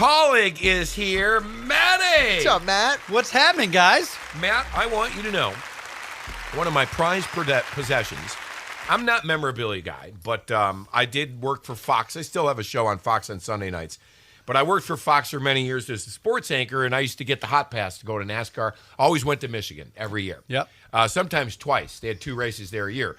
Kaulig is here. Matty! What's up, Matt? What's happening, guys? Matt, I want you to know, one of my prized possessions, I'm not memorabilia guy, but I did work for Fox. I still have a show on Fox on Sunday nights. But I worked for Fox for many years as a sports anchor, and I used to get the hot pass to go to NASCAR. Always went to Michigan every year. Yep. Sometimes twice. They had 2 races there a year.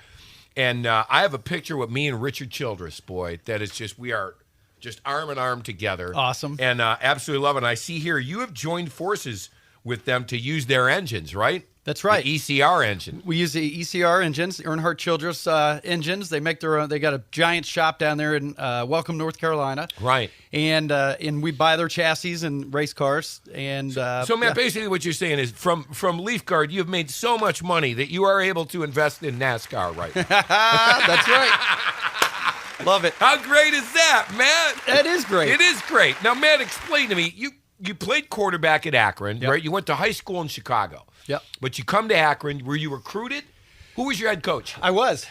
And I have a picture with me and Richard Childress, boy, that is just, we are just arm in arm together. Awesome. And absolutely love it. And I see here you have joined forces with them to use their engines, right? That's right. The ECR engine. We use the ECR engines, Earnhardt Childress engines. They make their own. They got a giant shop down there in Welcome, North Carolina. Right. And we buy their chassis and race cars. And so Matt, basically what you're saying is from Leaf Guard, you've made so much money that you are able to invest in NASCAR right now. That's right. Love it. How great is that, Matt? That is great. It is great. Now, Matt, explain to me. You played quarterback at Akron, Yep. right? You went to high school in Chicago. Yep. But you come to Akron. Were you recruited? Who was your head coach? I was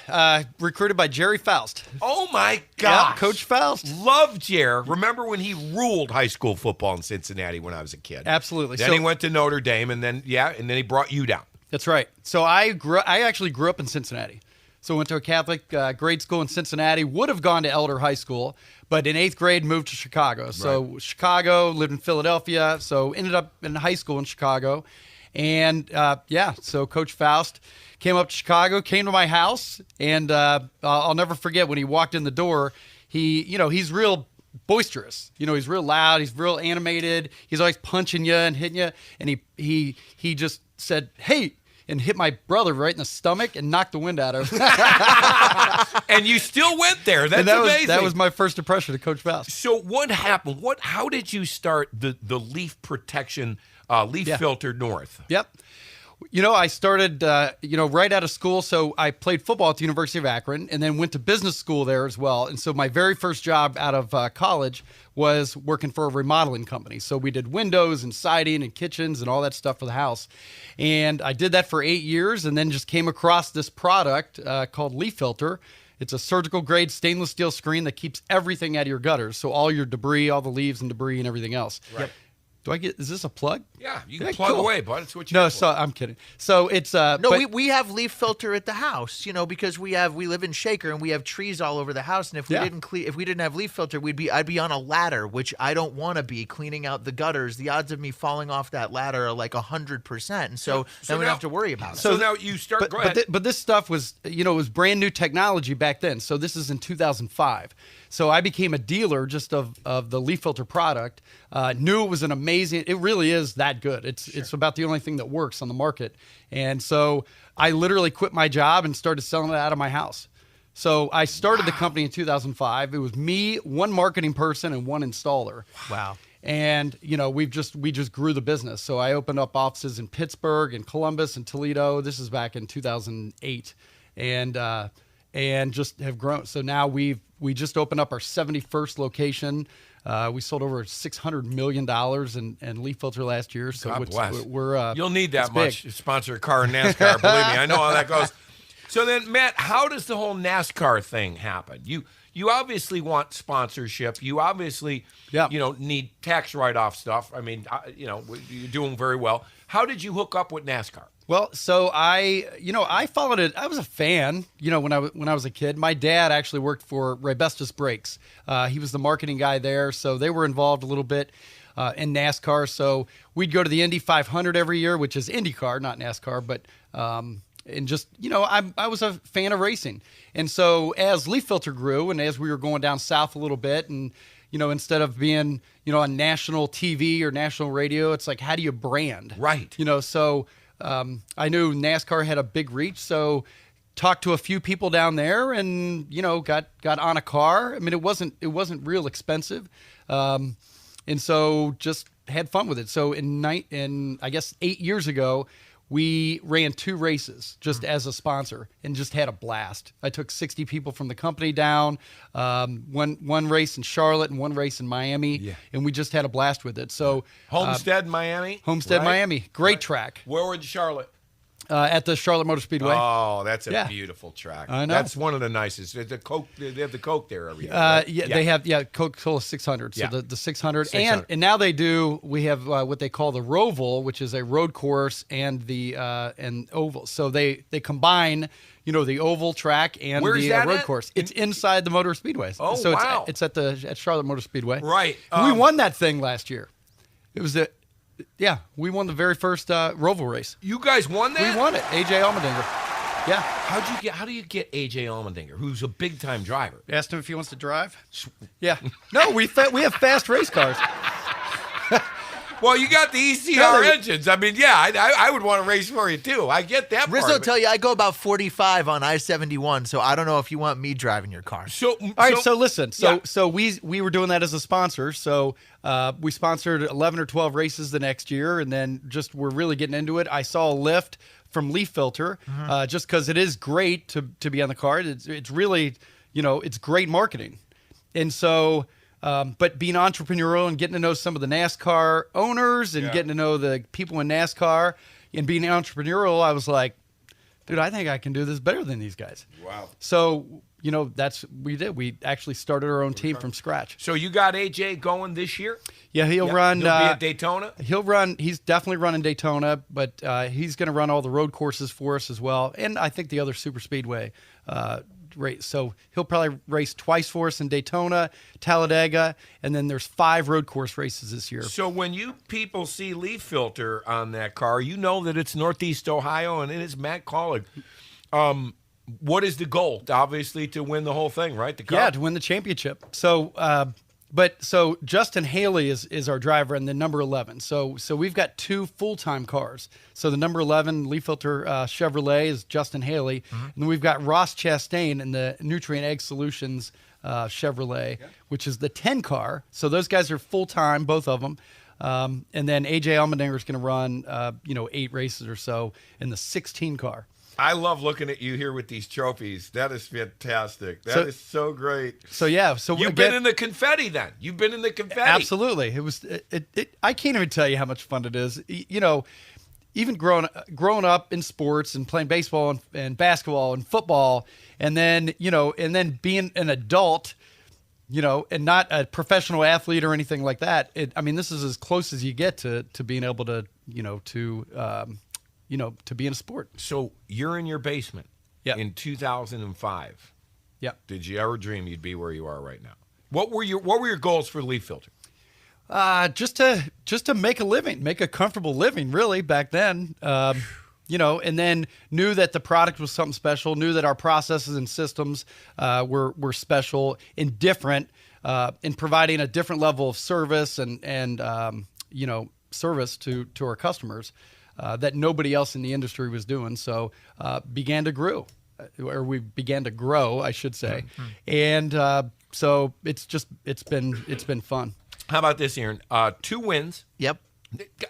recruited by Jerry Faust. Oh, my gosh. Yep, Coach Faust. Love Jer. Remember when he ruled high school football in Cincinnati when I was a kid? Absolutely. Then he went to Notre Dame, and then he brought you down. That's right. So I actually grew up in Cincinnati. So I went to a Catholic grade school in Cincinnati, would have gone to Elder High School, but in 8th grade moved to Chicago. So Chicago, lived in Philadelphia, so ended up in high school in Chicago. And, so Coach Faust came up to Chicago, came to my house, and I'll never forget when he walked in the door, he's real boisterous. He's real loud, he's real animated, he's always punching you and hitting you, and he just said, "Hey," and hit my brother right in the stomach and knocked the wind out of him. And you still went there. That's amazing. That was my first impression of Coach Faust. So what happened? How did you start the leaf protection, leaf filter north? Yep. I started, right out of school. So I played football at the University of Akron and then went to business school there as well. And so my very first job out of college was working for a remodeling company. So we did windows and siding and kitchens and all that stuff for the house. And I did that for 8 years and then just came across this product called Leaf Filter. It's a surgical grade stainless steel screen that keeps everything out of your gutters. So all your debris, all the leaves and debris and everything else. Right. Yep. Is this a plug? Yeah, you can plug away, bud. It's what you No, so I'm kidding. So it's We have leaf filter at the house, because we live in Shaker and we have trees all over the house, and if we didn't have leaf filter, I'd be on a ladder, which I don't want to be, cleaning out the gutters. The odds of me falling off that ladder are like 100%, and so then we don't have to worry about it. So now you start. Go ahead. But this stuff was it was brand new technology back then. So this is in 2005. So I became a dealer just of the leaf filter product. Knew it was an amazing. It really is that good. It's about the only thing that works on the market. And so I literally quit my job and started selling it out of my house. So I started the company in 2005. It was me, one marketing person, and one installer. Wow. And we just grew the business. So I opened up offices in Pittsburgh and Columbus and Toledo. This is back in 2008, and just have grown. So now we just opened up our 71st location. We sold over $600 million in leaf filter last year. So God bless. We're you'll need that much to sponsor a car in NASCAR. Believe me, I know how that goes. So then, Matt, how does the whole NASCAR thing happen? You obviously want sponsorship. You obviously need tax write-off stuff. I mean, you're doing very well. How did you hook up with NASCAR? Well, so I followed it. I was a fan, when I was a kid. My dad actually worked for Raybestos Brakes. He was the marketing guy there, so they were involved a little bit in NASCAR. So we'd go to the Indy 500 every year, which is IndyCar, not NASCAR, but and just I was a fan of racing. And so as Leaf Filter grew, and as we were going down south a little bit, and instead of being on national TV or national radio, it's like, how do you brand? Right. So. I knew NASCAR had a big reach, so talked to a few people down there, and got on a car. I mean, it wasn't real expensive, and so just had fun with it. So in I guess 8 years ago, we ran 2 races just as a sponsor and just had a blast. I took 60 people from the company down, one race in Charlotte and one race in Miami, and we just had a blast with it. So Homestead, Miami? Homestead, right? Miami. Great track. Where were in Charlotte? At the Charlotte Motor Speedway. Oh, that's a Yeah. beautiful track. I know. That's one of the nicest. The Coke, they have the Coke there every year. Yeah, right? they have Coca-Cola 600. So Yeah. the 600. 600. And now we have what they call the Roval, which is a road course and the and oval. So they combine, the oval track and Where is the that road at? course. It's inside the Motor Speedway. Oh, so wow. it's at Charlotte Motor Speedway. Right. And we won that thing last year. It was we won the very first Roval race. You guys won that? We won it. AJ Allmendinger. Yeah. How do you get AJ Allmendinger, who's a big time driver? Asked him if he wants to drive. Yeah. No, we have fast race cars. Well, you got the ECR engines. I mean, yeah, I would want to race for you too. I get that Rizzo part will of it. tell you I go about 45 on I-71, so I don't know if you want me driving your car. So, All right, so listen. Yeah. So we were doing that as a sponsor. So we sponsored 11 or 12 races the next year, and then just we're really getting into it. I saw a lift from Leaf Filter just because it is great to be on the car. It's really, it's great marketing. And so, but being entrepreneurial and getting to know some of the NASCAR owners and getting to know the people in NASCAR and being entrepreneurial, I was like, dude, I think I can do this better than these guys. Wow. So, we did. We actually started our own team from scratch. So you got AJ going this year? Yeah, he'll run. He'll be at Daytona? He'll run. He's definitely running Daytona, but he's going to run all the road courses for us as well. And I think the other super speedway race. So he'll probably race twice for us in Daytona, Talladega, and then there's 5 road course races this year. So when you people see Leaf Filter on that car, you know that it's Northeast Ohio and it is Matt Kaulig. What is the goal? Obviously to win the whole thing, right? The cup? Yeah, to win the championship. So, so Justin Haley is our driver and the number 11. So we've got 2 full-time cars. So the number 11 Leaf Filter Chevrolet is Justin Haley, and then we've got Ross Chastain in the Nutrient Egg Solutions Chevrolet, which is the 10 car. So those guys are full-time, both of them. And then AJ Allmendinger is going to run 8 races or so in the 16 car. I love looking at you here with these trophies. That is fantastic. That is so great. So You've been in the confetti then. You've been in the confetti. Absolutely. It was. I can't even tell you how much fun it is. Even growing up in sports and playing baseball and basketball and football, and then being an adult, and not a professional athlete or anything like that. This is as close as you get to being able to to be in a sport. So you're in your basement in 2005. Yeah. Did you ever dream you'd be where you are right now? What were your goals for Leaf Filter? Just to make a living, make a comfortable living, really, back then. And then knew that the product was something special, knew that our processes and systems were special and different in providing a different level of service and service to our customers. That nobody else in the industry was doing. So began to grow, I should say. And so it's been fun. How about this, Aaron? 2 wins. Yep.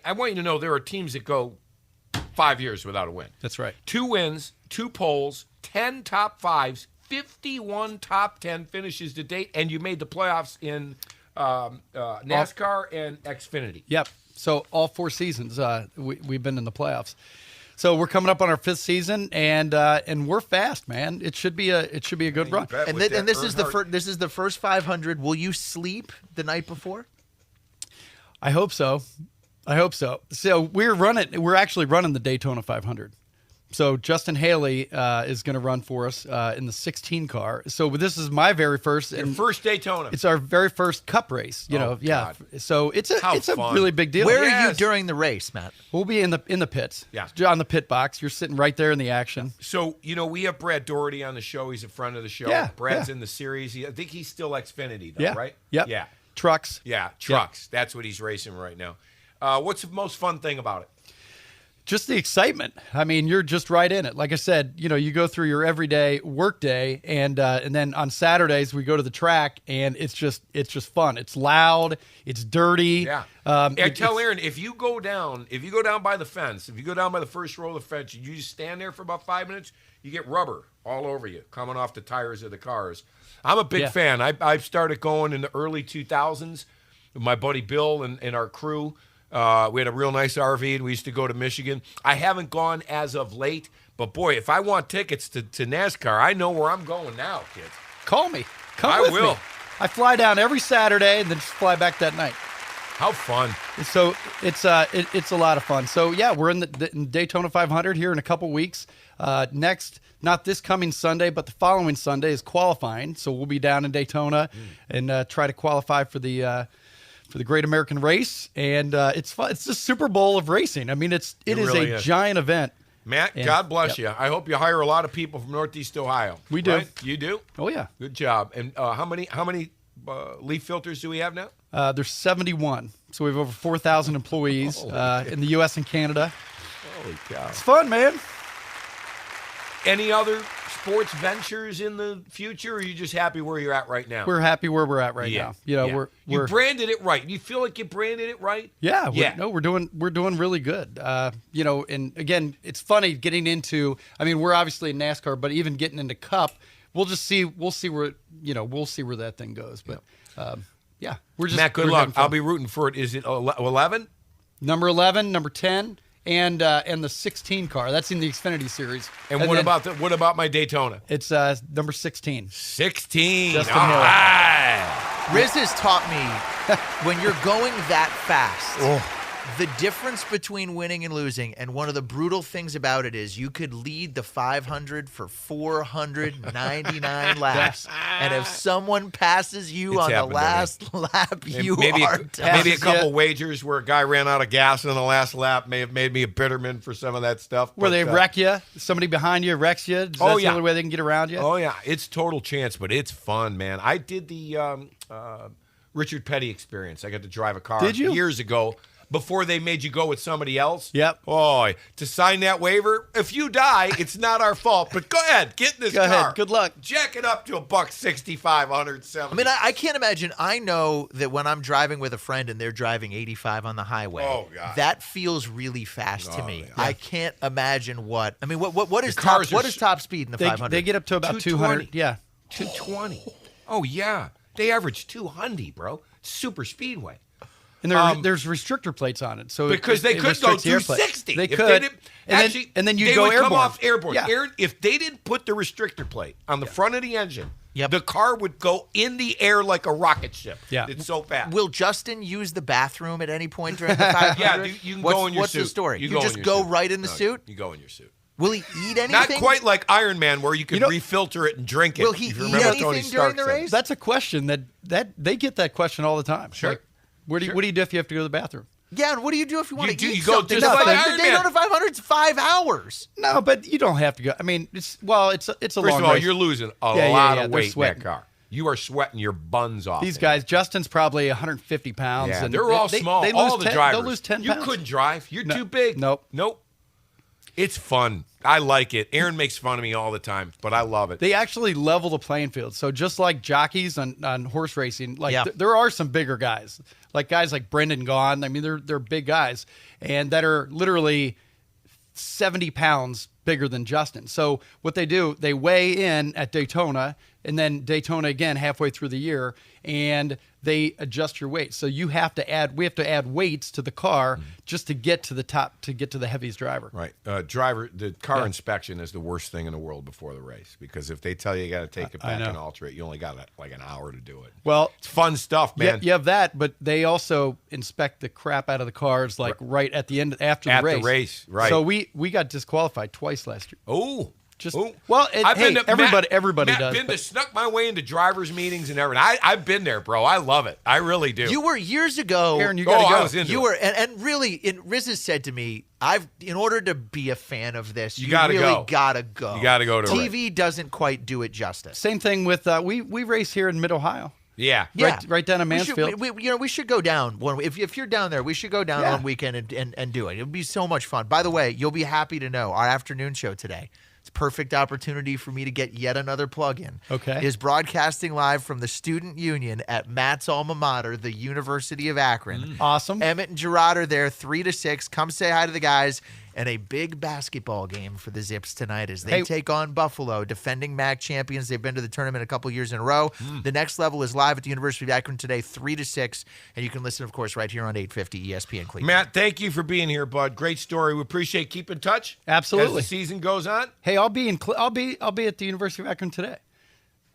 I want you to know there are teams that go 5 years without a win. That's right. 2 wins, 2 poles, 10 top 5s, 51 top 10 finishes to date, and you made the playoffs in NASCAR and Xfinity. Yep. So all 4 seasons we've been in the playoffs. So we're coming up on our 5th season, and we're fast, man. It should be a good run. And this is the first 500. Will you sleep the night before? I hope so. So we're actually running the Daytona 500. So Justin Haley is going to run for us in the 16 car. So this is my very first. Your first Daytona. It's our very first Cup race. Yeah. God. So it's a fun. really big deal. Where are you during the race, Matt? We'll be in the pits. Yeah. On the pit box. You're sitting right there in the action. So we have Brad Doherty on the show. He's a friend of the show. Yeah, Brad's in the series. I think he's still Xfinity though, Yeah. right? Yep. Yeah. Trucks. Yeah, trucks. That's what he's racing right now. What's the most fun thing about it? Just the excitement. I mean, you're just right in it. Like I said, you go through your everyday work day, and then on Saturdays we go to the track, and it's just fun. It's loud. It's dirty. Yeah. Tell Aaron, if you go down by the fence, if you go down by the first row of the fence, you just stand there for about 5 minutes, you get rubber all over you coming off the tires of the cars. I'm a big fan. I've started going in the early 2000s with my buddy Bill and our crew. We had a real nice RV, and we used to go to Michigan. I haven't gone as of late, but boy, if I want tickets to NASCAR, I know where I'm going now, kids. Call me. Come I with will. me. I fly down every Saturday and then just fly back that night. How fun. So it's a lot of fun. So yeah, we're in the Daytona 500 here in a couple weeks. Next, not this coming Sunday, but the following Sunday is qualifying. So we'll be down in Daytona and try to qualify for the Great American Race. And it's fun. It's the Super Bowl of racing. I mean, it is really a is. giant event. Matt, And- God bless yep. you. I hope you hire a lot of people from Northeast Ohio. We do. Right? You do? Oh yeah. Good job. And how many leaf filters do we have now? There's 71. So we have over 4,000 employees in the U.S. and Canada. Holy cow. It's fun, man. Any other sports ventures in the future, or are you just happy where you're at right now? We're happy where we're at right now. You know, Yeah. we're You branded it right. You feel like you branded it right? Yeah, Yeah. we're doing really good. You know, and again, it's funny getting into. I mean, we're obviously in NASCAR, but even getting into Cup, we'll see where that thing goes. But yeah, we're just Matt, good we're luck. having fun. I'll be rooting for it. Is it 11? number 11, number 10, and the 16 car. That's in the Xfinity series. And what about my Daytona? It's number 16. 16. Justin All Hill. right. Riz has taught me when you're going that fast, the difference between winning and losing, and one of the brutal things about it is you could lead the 500 for 499 laps, and if someone passes you It's on the happened to me. last lap, you maybe are done. maybe a couple wagers where a guy ran out of gas in the last lap may have made me a bitterman for some of that stuff. Where but, they wreck you, somebody behind you wrecks you. That's Oh, the yeah. only way they can get around you. Oh yeah, it's total chance, but it's fun, man. I did the Richard Petty experience. I got to drive a car Did you? years ago before they made you go with somebody else. Yep. Oh, to sign that waiver, if you die, it's not our fault. But go ahead, get in this Go car. ahead. Good luck. Jack it up to $165, 170. I mean, I can't imagine. I know that when I'm driving with a friend and they're driving 85 on the highway, Oh, God. that feels really fast to Oh, me. yeah. I can't imagine what. I mean, what is The top? cars are What is top speed in the 500? They get up to about 200. 220. Yeah. 220. Oh yeah, they average 200, bro. Super speedway. And there's restrictor plates on it, so Because they could go restricts the airplane. 260. They If could, didn't- and actually, then you they go would airborne. come off airborne. Yeah. If they didn't put the restrictor plate on the front of the engine, Yep. the car would go in the air like a rocket ship. Yeah. It's so fast. Will Justin use the bathroom at any point during the 500? Yeah, you can go in your What's suit. the story? You You, go in just your go suit. right in the No, suit? You go in your suit. Will he eat anything? Not quite like Iron Man, where you can refilter it and drink it. Will he If you eat remember anything Tony during Stark the said. race? That's a question that they get that question all the time. Sure. Like, what do you do if you have to go to the bathroom? Yeah, and what do you do if you want You to do- eat you go something? just like Iron the Man. Daytona 500 is 5 hours. No, but you don't have to go. I mean, it's a long First of all, race. you're losing a Yeah, lot they're of weight in sweating. that car. You are sweating your buns off. These in guys, Justin's probably 150 pounds. Yeah, and they're all small. They all lose the 10, drivers. They'll lose 10 You pounds. couldn't drive. You're No. too big. Nope. It's fun. I like it. Aaron makes fun of me all the time, but I love it. They actually level the playing field. So just like jockeys on horse racing, like Yeah. there are some bigger guys, like guys like Brendan Gaughan. I mean, they're big guys, and that are literally 70 pounds bigger than Justin. So what they do, they weigh in at Daytona, and then Daytona again halfway through the year, and they adjust your weight. So we have to add weights to the car just to get to the top, to get to the heaviest driver. Right. The car inspection is the worst thing in the world before the race, because if they tell you got to take it I back know. and alter it, you only got like an hour to do it. Well, It's fun stuff, man. you have that, but they also inspect the crap out of the cars like right at the end after At the race. the race, right. So we got disqualified twice last year. Oh. Just Ooh. well, I've been to- everybody Matt, does. been but- to snuck my way into drivers' meetings and everything. I've been there, bro. I love it. I really do. You were years ago. Aaron, you gotta I go. was into You it. were, and really, Riz has said to me, in order to be a fan of this, you gotta really go. gotta go. You gotta go to a TV doesn't quite do it justice. Same thing with we race here in Mid Ohio. Yeah. Yeah, right down in Mansfield. We should go down one. If you're down there, we should go down Yeah. one weekend and do it. It would be so much fun. By the way, you'll be happy to know our afternoon show today. It's a perfect opportunity for me to get yet another plug-in. Okay. Is broadcasting live from the Student Union at Matt's alma mater, the University of Akron. Awesome. Emmett and Gerard are there 3 to 6. Come say hi to the guys. and a big basketball game for the Zips tonight as they take on Buffalo, defending MAC champions. They've been to the tournament a couple years in a row. The next level is live at the University of Akron today, 3 to 6, and you can listen, of course, right here on 850 ESPN Cleveland. Matt, thank you for being here, bud. Great story. We appreciate keep in touch. Absolutely. As the season goes on. Hey, I'll be at the University of Akron today.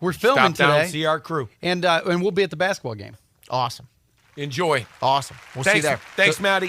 We're filming Stop down, today, see our crew, and we'll be at the basketball game. Awesome. Enjoy. Awesome. We'll see Thanks, you there. Thanks, Matty.